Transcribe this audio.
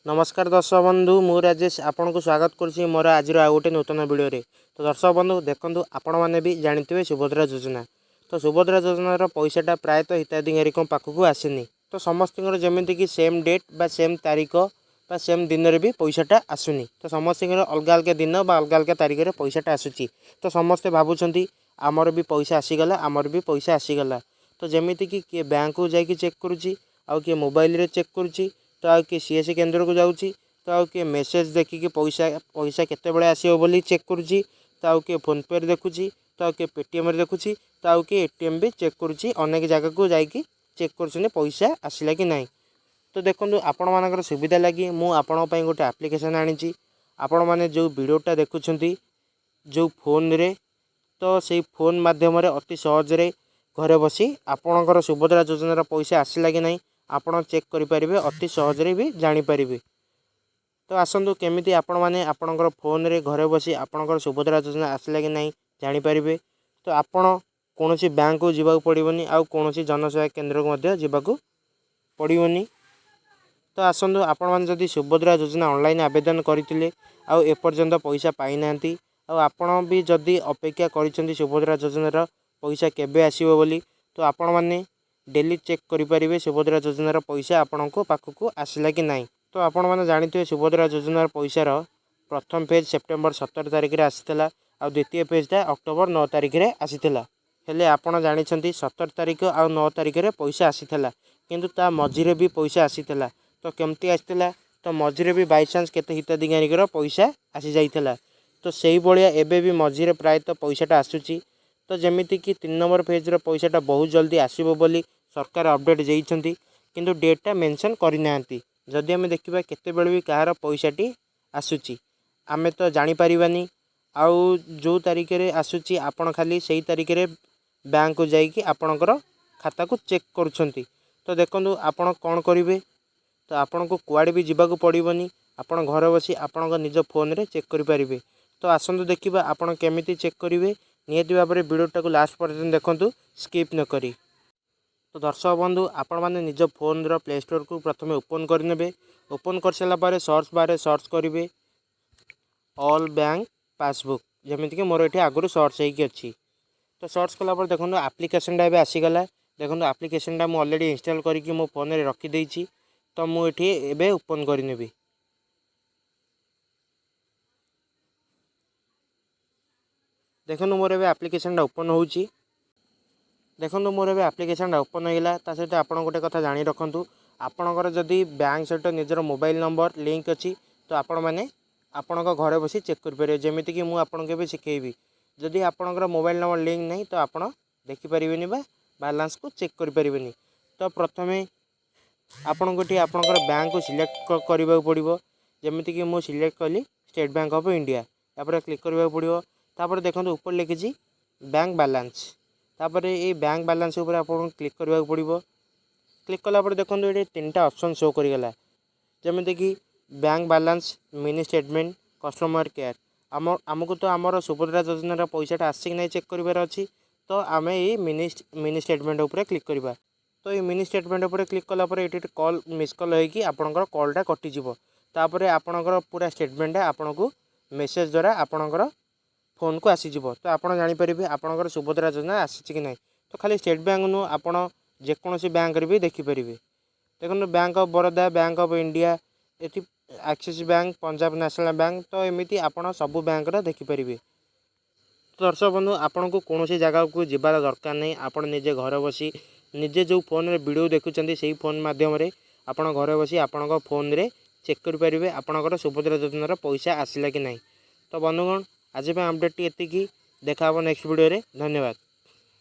नमस्कार दर्शक बंधु मु राजेश आपन को स्वागत करुच्ची मोर आज आ गोटे नूतन वीडियो रे। तो दर्शक बंधु देखंतु आपण मैंने भी जानते सुभद्रा योजना। तो सुभद्रा योजनार पैसाटा प्रायतः हिताधिकारी पाखक आसनी। तो समस्त जमीक कि सेम डेट बा सेम तारीख बा सेम दिन में भी पैसाटा आसुनी। तो समस्त अलग अलग दिन बा अलग अलग तारीख में पैसाटा आसूची। तो समस्ते भावुं आमर भी पैसा आसीगला आमर भी पैसा आसीगला। तो जमीती कि किए बैंक को जाकि चेक करुच्ची आउ किए मोबाइल रे चेक करुच्ची तो आउ किए सीएससी केन्द्र को जाऊँगी तो आउ किए मेसेज देखिए पैसा पैसा केते बड़े आसीबो बोली चेक करुच्ची तो आउ किए फोन पे देखुची तो आउ किए पेटीएम रे देखुची तो आउ किए एटीएम भी चेक करुच्ची अनेक जगह को जाकि चेक कर पैसा आसला कि नहीं। तो देखो आपण मानकर सुविधा लगी मु आपण पई गोटे एप्लिकेशन आनी आपण मैंने जो वीडियोटा देखुंट जो फोन रे तो से फोन माध्यम अति सहजरे घरे बसी आपणकर सुभद्रा योजनार पैसा आसला कि नहीं आपण चेक करें अति सहजरे भी जानीपर। तो आसतु केमी आपण मैंने आपणकर फोन रे घरे बसी आपणकर सुभद्रा योजना आसला कि नहीं जानीपर। तो आपण कौन सी बैंक को जीवा पड़ोनी आउ कौन सी जनसेवा केन्द्र को जीवाक पड़ोनी। तो आसतु आपण मैंने जदि सुभद्रा योजना ऑनलाइन आवेदन करते आउ एपर्यंत पैसा पाई ना आपण भी जदि अपेक्षा कर सुभद्रा योजनार पैसा केबे आसीबो बोली तो आपण मैंने डेली चेक करें सुभद्रा योजनार पैसा आपण पाखक आसला कि नहीं। तो आपण मैंने जानते सुभद्रा योजनार पैसार प्रथम फेज सेप्टेम्बर 17 तारिख में आसीला आ द्वितीय फेजटा अक्टोबर 9 तारिख में आसीला। हेले आपण जानिछंती 17 तारिख आ 9 तारिख में पैसा आसीला किंतु ता मझिरे भी पैसा आसीला। तो केमती आसीला तो मझिरे भी बाई चान्स केते हिताधिकारी पैसा आसी जाइथिला। तो सेही भलिया एबे भी मझिरे प्रायतः पैसाटा आसुची। तो जमीती कि 3 नंबर फेज्र पैसाटा बहुत जल्दी आसीबो बोली सरकार अपडेट देइछंती किंतु डेटा मेंशन करिनांती। जदि आमे देखिबा केते बेले भी कहार पैसाटी आसुची आमे तो जानि परिबानी आउ जो तारिख रे आसुची आपण खाली सेही तारिख रे बैंक को जाइकी आपणकर खाता को चेक करुछंती। तो देखंतु आपण कोन करिवे तो आपण को कुआडे भी जीवाक पड़ोनी आपण घर बसी आपण निज फोन रे चेक करि परिबे। तो आसंतु देखिबा आपण केमिति चेक करिवे नियति भाबरे वीडियोटा को लास्ट पर्यंत देखंतु स्किप न करी। तो दर्शक बंधु आपण माने निज फोन रो प्ले स्टोर को प्रथम ओपन करनेबे। ओपन कर सारा पर सर्च बारे सर्च करिवे ऑल बैंक पासबुक जमीती कि मोर ये आगुरी सर्च होगी अच्छी। तो सर्च कलापर देखो आप्लिकेशनटा भी आसीगला। देखो आप्लिकेशनटा मुझे अलरेडी इंस्टॉल करके मो फोन रे रखिदेची। तो मुझे ये ओपन करनेबी। देखो मोर ए आप्लिकेशनटा ओपन होची। देखो मोर ए आप्लिकेशनटा ओपन होगा सहित आप गोटे कथा जानी रखु आपणकर जदि बैंक सहित निजर मोबाइल नंबर लिंक अच्छी तो आपण मैंने आपण घरे बसी चेक करेंगे। जमीती कि मुझे भी शिखेबी जदि आपणकर मोबाइल नंबर लिंक नहीं तो आप देखिपारे बालांस को चेक करें। तो प्रथमे आपण गोटे आपणकर बैंक को सिलेक्ट करने पड़ो। जमीती कि मुझे सिलेक्ट कली स्टेट बैंक ऑफ इंडिया यापर क्लिक करने पड़ो। तापर देखो ऊपर लिखी बैंक बैलेंस तापर ये बैंक बैलेंस ऊपर आप क्लिक करने पड़ो। क्लिक कलापर देखो ये 3टा ऑप्शन शो करगला जमीती कि bank balance mini statement customer care आमको तो आमर सुभद्रा योजनार पैसाटा आसिक नहीं चेक करार अच्छी। तो आम ये मिनी स्टेटमेंट उपर क्लिक करवा। तो ये मिनी स्टेटमेंट उपर क्लिक कलापर ये कॉल मिस कॉल होगी आपणकर कॉलटा कटिଯିब। तापर आपणकर पूरा स्टेटमेंटा आपण को मेसेज द्वारा आपणकर फोन को आसीज। तो आप जानीपर आपणकर सुभद्रा योजना आसी कि नहीं। तो खाली स्टेट बैंक नु आपण जेकोसी बैंक भी देखिपारे। देखो Bank of Baroda Bank of India ये Axis Bank Punjab National Bank तो एमती आपण सबू बैंक देखिपारे। तो दर्शक बंधु आपन को कौन सी जगह को जीवार दरकार नहीं आपण निजे घर बसी निजे जो फोन रे वीडियो देखुंत से फोन माध्यम आपण घर बसी आपण फोन रे चेक करेंगे आपणकर सुभद्रा योजनार पैसा आसला कि नहीं। तो बंधुगण आज अपडेट एति देखा नेक्स्ट वीडियो रे धन्यवाद।